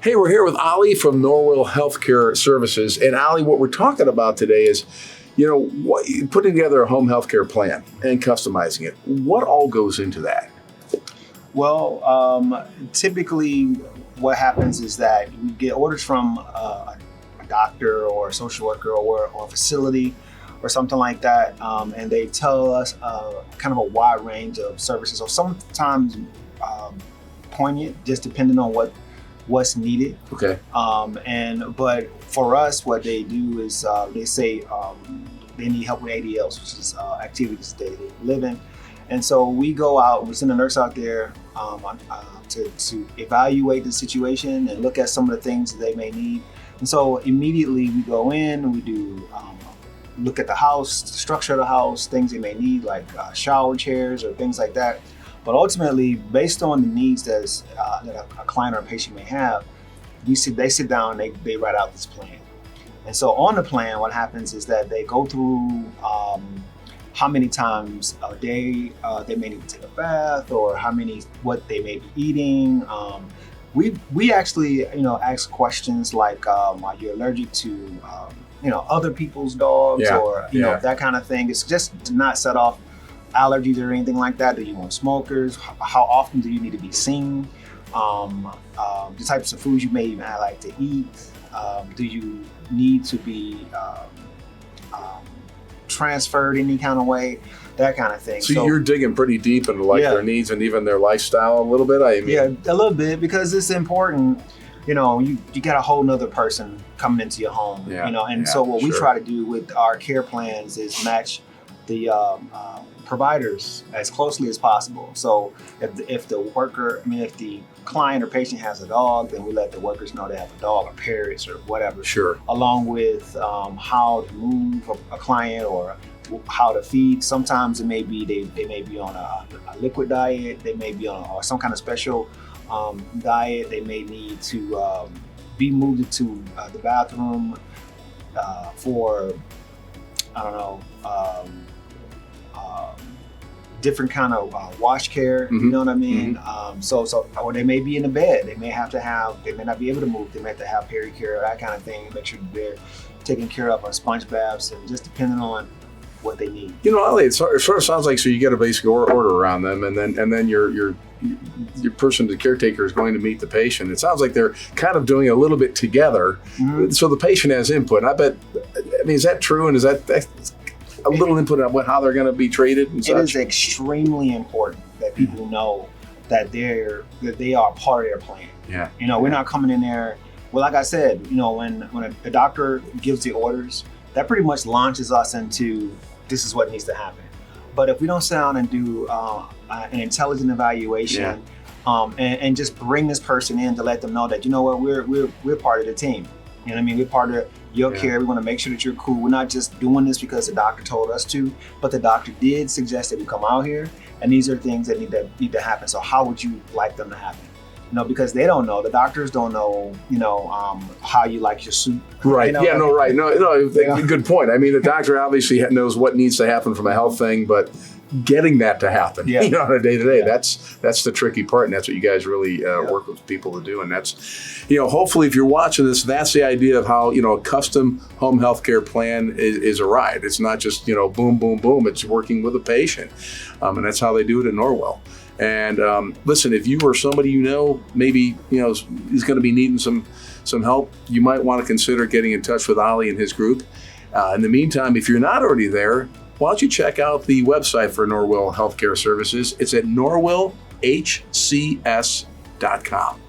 Hey, we're here with Ali from Norwill Healthcare Services. And Ali, what we're talking about today is, putting together a home healthcare plan and customizing it. What all goes into that? Well, typically what happens is that we get orders from a doctor or a social worker or a facility or something like that, and they tell us kind of a wide range of services, or sometimes poignant, just depending on what's needed. Okay. But for us, what they do is they say they need help with ADLs, which is activities of daily living. And so we go out and we send a nurse out there to evaluate the situation and look at some of the things that they may need. And so immediately we go in and we do look at the house, the structure of the house, things they may need, like shower chairs or things like that. But ultimately, based on the needs that a client or a patient may have, they sit down and they write out this plan. And so on the plan, what happens is that they go through how many times a day they may need to take a bath, or what they may be eating. We actually ask questions like, are you allergic to other people's dogs, or that kind of thing. It's just to not set off allergies or anything like that. Do you want smokers? How often do you need to be seen? The types of foods you may even like to eat. Do you need to be transferred any kind of way? That kind of thing. So you're digging pretty deep into their needs and even their lifestyle a little bit. Yeah, a little bit, because it's important. You got a whole nother person coming into your home. So what we try to do with our care plans is match the providers as closely as possible. So if the client or patient has a dog, then we let the workers know they have a dog or parrots or whatever. Sure. Along with how to move a client or how to feed. Sometimes it may be they may be on a liquid diet. They may be on some kind of special diet. They may need to be moved into the bathroom for different kind of wash care. Mm-hmm. You know what I mean? Mm-hmm. Or they may be in the bed. They may not be able to move. They may have to have peri-care, that kind of thing. Make sure they're taken care of on sponge baths, and just depending on what they need. Ali, it sort of sounds like, so you get a basic order around them, and then your person, the caretaker, is going to meet the patient. It sounds like they're kind of doing a little bit together, so the patient has input. Is that true? And is that a little input on how they're going to be treated and such? It is extremely important that people know that they are part of their plan. Yeah. We're not coming in there. Well, like I said, when a doctor gives the orders, that pretty much launches us into this is what needs to happen. But if we don't sit down and do an intelligent evaluation, and just bring this person in to let them know that we're part of the team. You know what I mean? We're part of your care. We want to make sure that you're cool. We're not just doing this because the doctor told us to, but the doctor did suggest that we come out here, and these are things that need to happen. So how would you like them to happen? Because they don't know. The doctors don't know, how you like your soup. Right. Right. No, good point. The doctor obviously knows what needs to happen from a health thing, but getting that to happen, on a day-to-day, that's the tricky part, and that's what you guys really work with people to do. And that's, hopefully if you're watching this, that's the idea of how, a custom home healthcare plan is a ride. It's not just, boom, boom, boom. It's working with a patient. And that's how they do it in Norwill. And listen, if you or somebody maybe is going to be needing some help, you might want to consider getting in touch with Ali and his group. In the meantime, if you're not already there, why don't you check out the website for Norwill Healthcare Services? It's at norwillhcs.com.